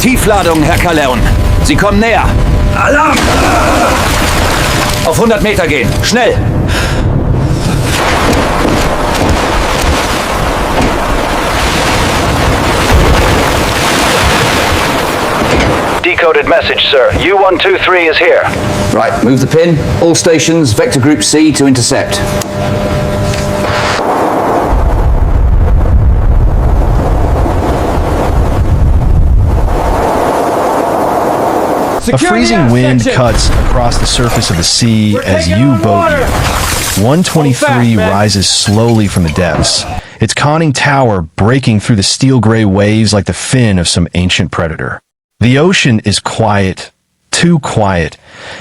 Tiefladung, Herr Calhoun. Sie kommen näher. Alarm! Auf 100 Meter gehen. Schnell! Decoded message, sir. U-123 is here. Right, move the pin. All stations, Vector Group C to intercept. A freezing wind cuts across the surface of the sea as U-boat 123 rises slowly from the depths, its conning tower breaking through the steel-gray waves like the fin of some ancient predator. The ocean is quiet, too quiet,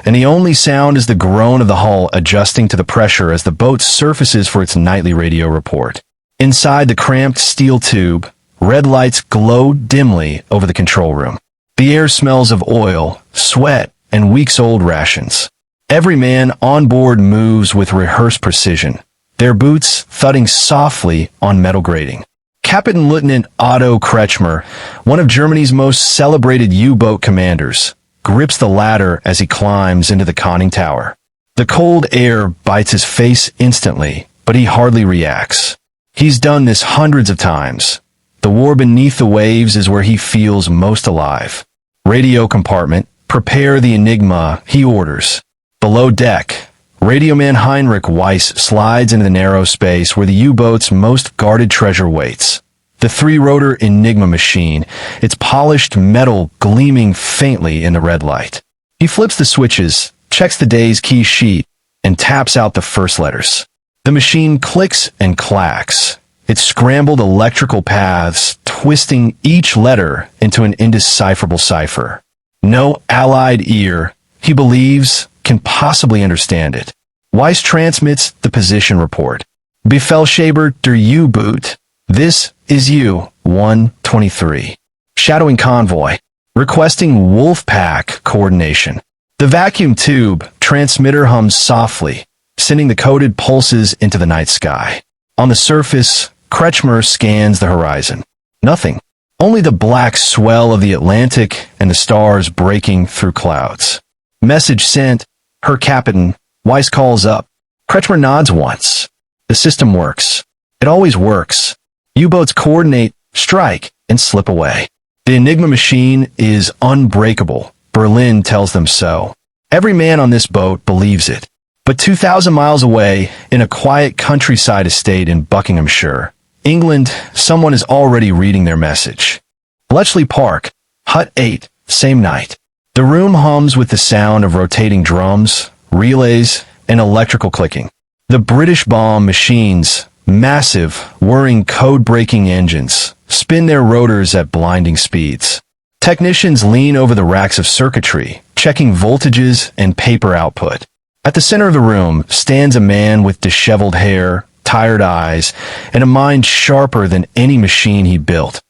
and the only sound is the groan of the hull adjusting to the pressure as the boat surfaces for its nightly radio report. Inside the cramped steel tube, red lights glow dimly over the control room. The air smells of oil, sweat, and weeks-old rations. Every man on board moves with rehearsed precision, their boots thudding softly on metal grating. Captain Lieutenant Otto Kretschmer, one of Germany's most celebrated U-boat commanders, grips the ladder as he climbs into the conning tower. The cold air bites his face instantly, but he hardly reacts. He's done this hundreds of times. The war beneath the waves is where he feels most alive. Radio compartment, prepare the Enigma, he orders. Below deck, radioman Heinrich Weiss slides into the narrow space where the U-boat's most guarded treasure waits. The three-rotor Enigma machine, its polished metal gleaming faintly in the red light. He flips the switches, checks the day's key sheet, and taps out the first letters. The machine clicks and clacks, its scrambled electrical paths twisting each letter into an indecipherable cipher. No allied ear, he believes, can possibly understand it. Weiss transmits the position report. Befehlshaber der U-Boot. This is U-123. Shadowing convoy. Requesting wolfpack coordination. The vacuum tube transmitter hums softly, sending the coded pulses into the night sky. On the surface, Kretschmer scans the horizon. Nothing. Only the black swell of the Atlantic and the stars breaking through clouds. Message sent. Her captain. Weiss calls up. Kretschmer nods once. The system works. It always works. U-boats coordinate, strike, and slip away. The Enigma machine is unbreakable. Berlin tells them so. Every man on this boat believes it. But 2,000 miles away, in a quiet countryside estate in Buckinghamshire, England, someone is already reading their message. Bletchley Park, Hut 8, same night. The room hums with the sound of rotating drums, relays, and electrical clicking. The British bomb machines, massive, whirring code-breaking engines, spin their rotors at blinding speeds. Technicians lean over the racks of circuitry, checking voltages and paper output. At the center of the room stands a man with disheveled hair, tired eyes, and a mind sharper than any machine he built.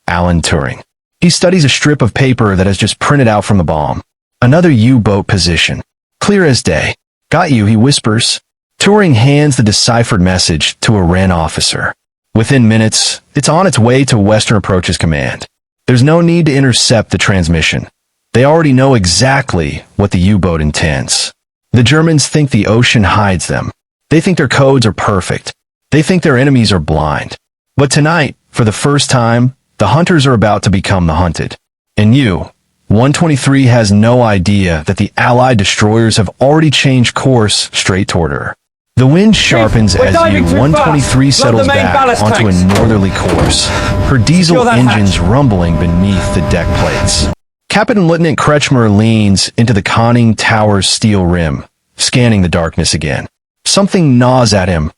Alan Turing. He studies a strip of paper that has just printed out from the bomb. Another U-boat position. Clear as day. Got you, he whispers. Turing hands the deciphered message to a Wren officer. Within minutes, it's on its way to Western Approach's command. There's no need to intercept the transmission. They already know exactly what the U-boat intends. The Germans think the ocean hides them. They think their codes are perfect. They think their enemies are blind. But tonight, for the first time, the hunters are about to become the hunted. And U-123 has no idea that the Allied destroyers have already changed course straight toward her. The wind sharpens as U-123 settles back onto a northerly course, her diesel engines rumbling beneath the deck plates. Captain Lieutenant Kretschmer leans into the conning tower's steel rim, scanning the darkness again. Something gnaws at him,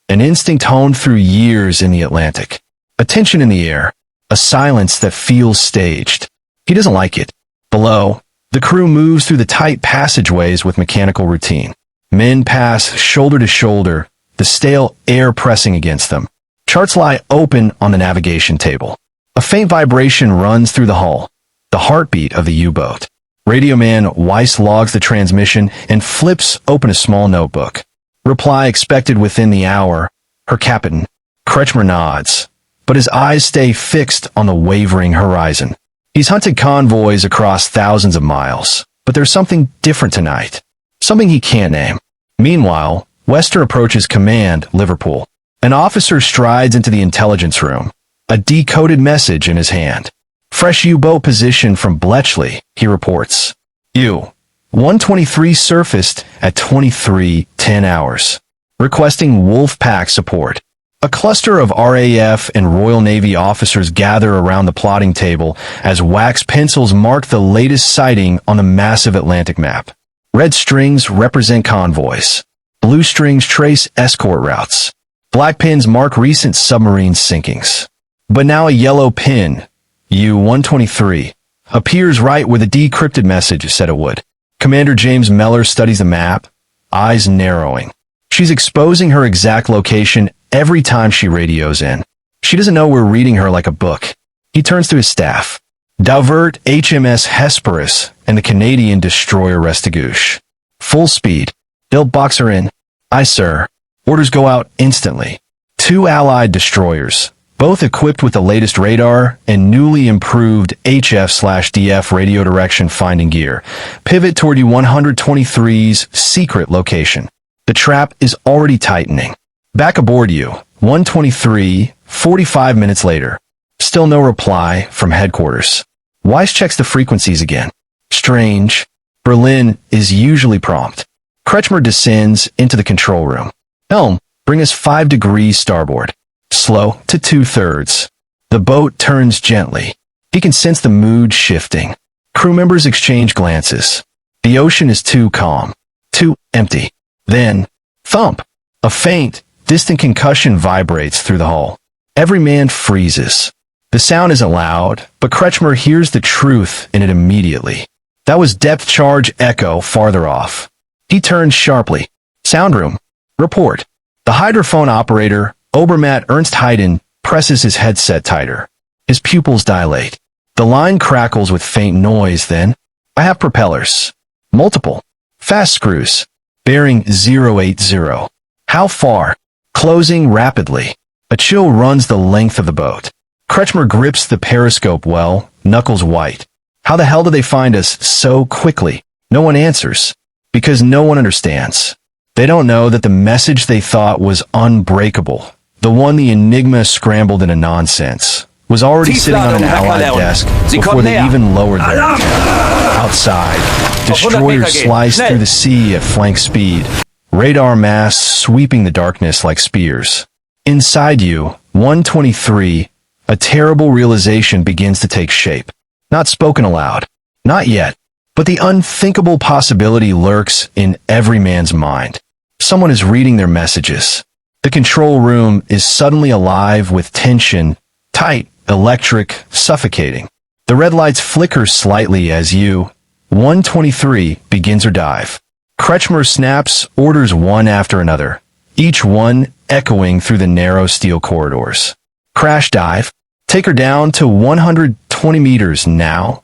an instinct honed through years in the Atlantic. A tension in the air, a silence that feels staged. He doesn't like it. Below, the crew moves through the tight passageways with mechanical routine. Men pass shoulder to shoulder, the stale air pressing against them. Charts lie open on the navigation table. A faint vibration runs through the hull, the heartbeat of the U-boat. Radioman Weiss logs the transmission and flips open a small notebook. Reply expected within the hour. Her captain. Kretschmer nods, but his eyes stay fixed on the wavering horizon. He's hunted convoys across thousands of miles, but there's something different tonight. Something he can't name. Meanwhile, Wester approaches Command, Liverpool. An officer strides into the intelligence room, a decoded message in his hand. Fresh U-boat position from Bletchley, he reports. U-123 surfaced at 23:10 hours, requesting wolfpack support. A cluster of RAF and Royal Navy officers gather around the plotting table as wax pencils mark the latest sighting on the massive Atlantic map. Red strings represent convoys. Blue strings trace escort routes. Black pins mark recent submarine sinkings. But now a yellow pin, U-123, appears right where the decrypted message said it would. Commander James Mellor studies the map, eyes narrowing. She's exposing her exact location every time she radios in. She doesn't know we're reading her like a book. He turns to his staff. Divert HMS Hesperus and the Canadian destroyer Restigouche. Full speed. They'll box her in. Aye, sir. Orders go out instantly. 2 Allied destroyers, both equipped with the latest radar and newly improved HF/DF radio direction finding gear, pivot toward U-123's secret location. The trap is already tightening. Back aboard U-123, 45 minutes later. Still no reply from headquarters. Weiss checks the frequencies again. Strange. Berlin is usually prompt. Kretschmer descends into the control room. Helm, bring us 5 degrees starboard. Slow to 2/3. The boat turns gently. He can sense the mood shifting. Crew members exchange glances. The ocean is too calm. Too empty. Then, thump. A faint, distant concussion vibrates through the hull. Every man freezes. The sound isn't loud, but Kretschmer hears the truth in it immediately. That was depth charge echo farther off. He turns sharply. Sound room. Report. The hydrophone operator, Obermatt Ernst Hayden, presses his headset tighter. His pupils dilate. The line crackles with faint noise then. I have propellers. Multiple. Fast screws. Bearing 080. How far? Closing rapidly. A chill runs the length of the boat. Kretschmer grips the periscope well, knuckles white. How the hell did they find us so quickly? No one answers. Because no one understands. They don't know that the message they thought was unbreakable, the one the Enigma scrambled into nonsense, was already sitting on an Allied desk before they even lowered their antenna. Outside, destroyers slice through the sea at flank speed, radar masts sweeping the darkness like spears. Inside U-123, a terrible realization begins to take shape. Not spoken aloud. Not yet. But the unthinkable possibility lurks in every man's mind. Someone is reading their messages. The control room is suddenly alive with tension, tight, electric, suffocating. The red lights flicker slightly as U-123 begins her dive. Kretschmer snaps orders one after another, each one echoing through the narrow steel corridors. Crash dive. Take her down to 120 meters now.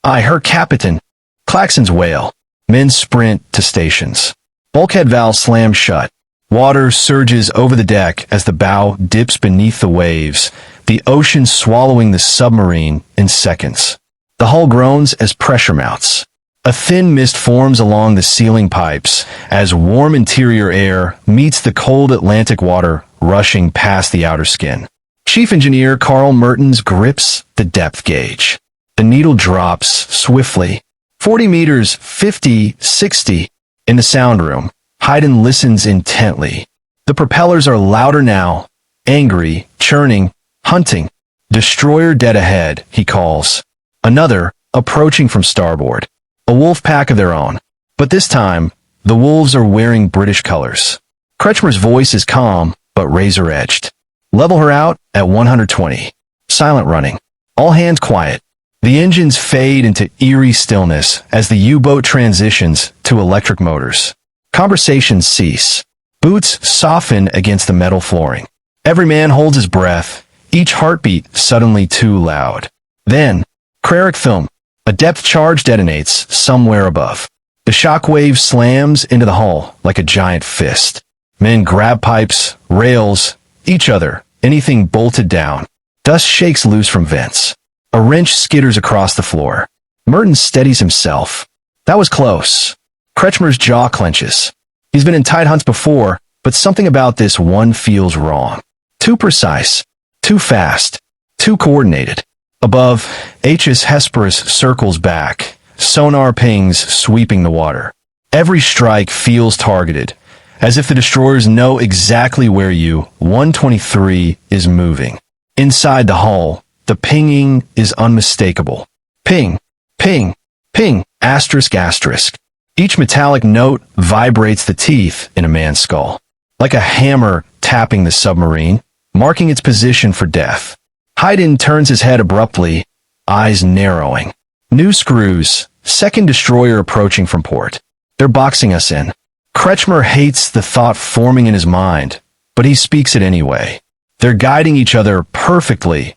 Aye, her Captain. Claxons wail. Men sprint to stations. Bulkhead valve slams shut. Water surges over the deck as the bow dips beneath the waves, the ocean swallowing the submarine in seconds. The hull groans as pressure mounts. A thin mist forms along the sealing pipes as warm interior air meets the cold Atlantic water rushing past the outer skin. Chief Engineer Carl Mertens grips the depth gauge. The needle drops swiftly. 40 meters, 50, 60. In the sound room, Hayden listens intently. The propellers are louder now, angry, churning, hunting. Destroyer dead ahead, he calls. Another, approaching from starboard. A wolf pack of their own. But this time, the wolves are wearing British colors. Kretschmer's voice is calm, but razor-edged. Level her out at 120. Silent running. All hands quiet. The engines fade into eerie stillness as the U-boat transitions to electric motors. Conversations cease. Boots soften against the metal flooring. Every man holds his breath, each heartbeat suddenly too loud. Then, Krarek film. A depth charge detonates somewhere above. The shockwave slams into the hull like a giant fist. Men grab pipes, rails, each other, anything bolted down. Dust shakes loose from vents. A wrench skitters across the floor. Merton steadies himself. That was close. Kretschmer's jaw clenches. He's been in tight hunts before, but something about this one feels wrong. Too precise. Too fast. Too coordinated. Above, HS Hesperus circles back. Sonar pings sweeping the water. Every strike feels targeted, as if the destroyers know exactly where U-123 is moving. Inside the hull, the pinging is unmistakable. Ping, ping, ping, asterisk, asterisk. Each metallic note vibrates the teeth in a man's skull, like a hammer tapping the submarine, marking its position for death. Haydn turns his head abruptly, eyes narrowing. New screws, second destroyer approaching from port. They're boxing us in. Kretschmer hates the thought forming in his mind, but he speaks it anyway. They're guiding each other perfectly,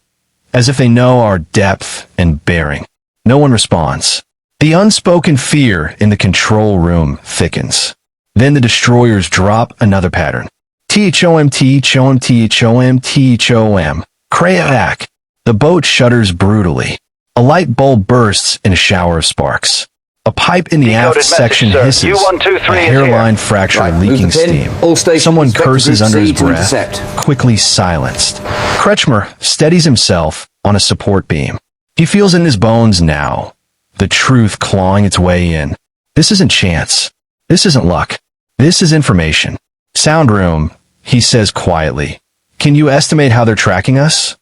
as if they know our depth and bearing. No one responds. The unspoken fear in the control room thickens. Then the destroyers drop another pattern. THOM, THOM, THOM, THOM. Crack. The boat shudders brutally. A light bulb bursts in a shower of sparks. A pipe in the aft Decoded section message, hisses, U-123 a is hairline here. fracture Right, leaking movement in. steam. All stations Someone expect curses Group under C his to breath, intercept. quickly silenced. Kretschmer steadies himself on a support beam. He feels in his bones now, the truth clawing its way in. This isn't chance. This isn't luck. This is information. Sound room, he says quietly. Can you estimate how they're tracking us?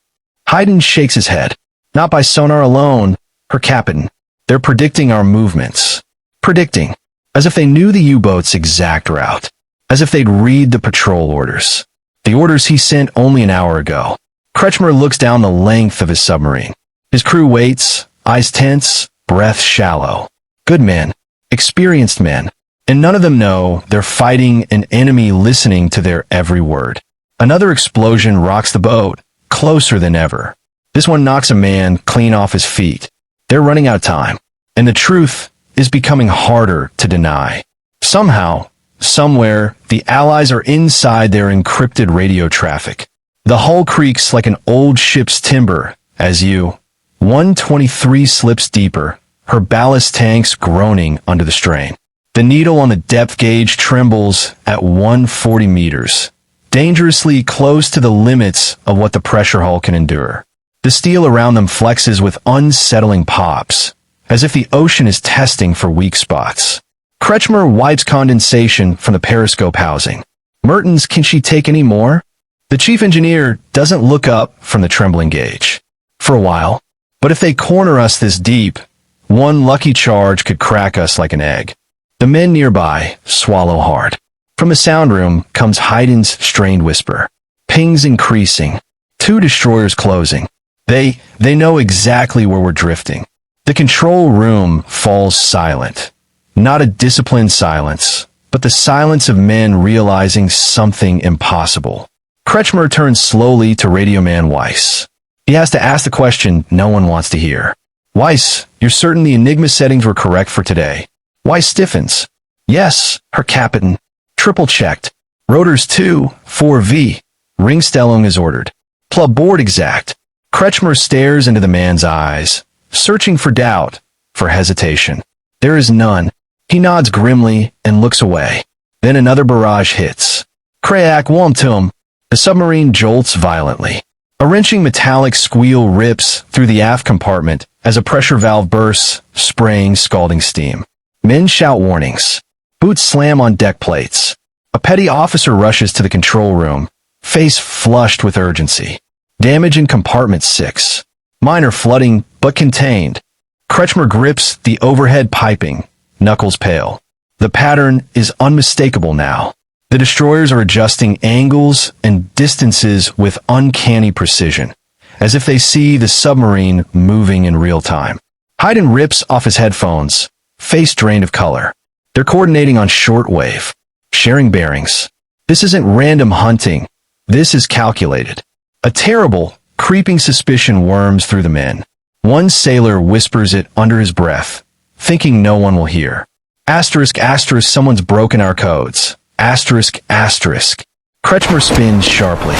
Haydn shakes his head. Not by sonar alone, her captain. They're predicting our movements. Predicting. As if they knew the U-boat's exact route. As if they'd read the patrol orders. The orders he sent only an hour ago. Kretschmer looks down the length of his submarine. His crew waits, eyes tense, breath shallow. Good men. Experienced men. And none of them know they're fighting an enemy listening to their every word. Another explosion rocks the boat, closer than ever. This one knocks a man clean off his feet. They're running out of time. And the truth is becoming harder to deny. Somehow, somewhere, the Allies are inside their encrypted radio traffic. The hull creaks like an old ship's timber as U-123 slips deeper, her ballast tanks groaning under the strain. The needle on the depth gauge trembles at 140 meters, dangerously close to the limits of what the pressure hull can endure. The steel around them flexes with unsettling pops, as if the ocean is testing for weak spots. Kretschmer wipes condensation from the periscope housing. Mertens, can she take any more? The chief engineer doesn't look up from the trembling gauge. For a while. But if they corner us this deep, one lucky charge could crack us like an egg. The men nearby swallow hard. From the sound room comes Haydn's strained whisper. Pings increasing. 2 destroyers closing. They know exactly where we're drifting. The control room falls silent. Not a disciplined silence, but the silence of men realizing something impossible. Kretschmer turns slowly to radio man Weiss. He has to ask the question no one wants to hear. Weiss, you're certain the Enigma settings were correct for today? Weiss stiffens. Yes, her captain. Triple-checked. Rotors 2, 4V. Ringstellung is ordered. Plug board exact. Kretschmer stares into the man's eyes, searching for doubt, for hesitation. There is none. He nods grimly and looks away. Then another barrage hits. Kraak Womtum. The submarine jolts violently. A wrenching metallic squeal rips through the aft compartment as a pressure valve bursts, spraying scalding steam. Men shout warnings. Boots slam on deck plates. A petty officer rushes to the control room, face flushed with urgency. Damage in compartment 6. Minor flooding, but contained. Kretschmer grips the overhead piping, knuckles pale. The pattern is unmistakable now. The destroyers are adjusting angles and distances with uncanny precision, as if they see the submarine moving in real time. Haydn rips off his headphones, face drained of color. They're coordinating on shortwave, sharing bearings. This isn't random hunting. This is calculated. A terrible, creeping suspicion worms through the men. One sailor whispers it under his breath, thinking no one will hear. Asterisk, asterisk, someone's broken our codes. Asterisk, asterisk. Kretschmer spins sharply.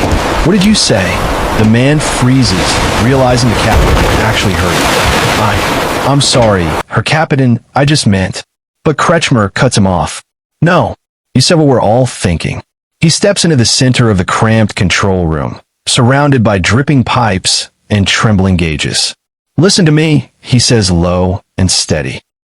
What did you say? The man freezes, realizing the captain actually heard him. I'm sorry, Herr Captain, I just meant. But Kretschmer cuts him off. No, you said what we're all thinking. He steps into the center of the cramped control room, surrounded by dripping pipes and trembling gauges. Listen to me, he says low and steady.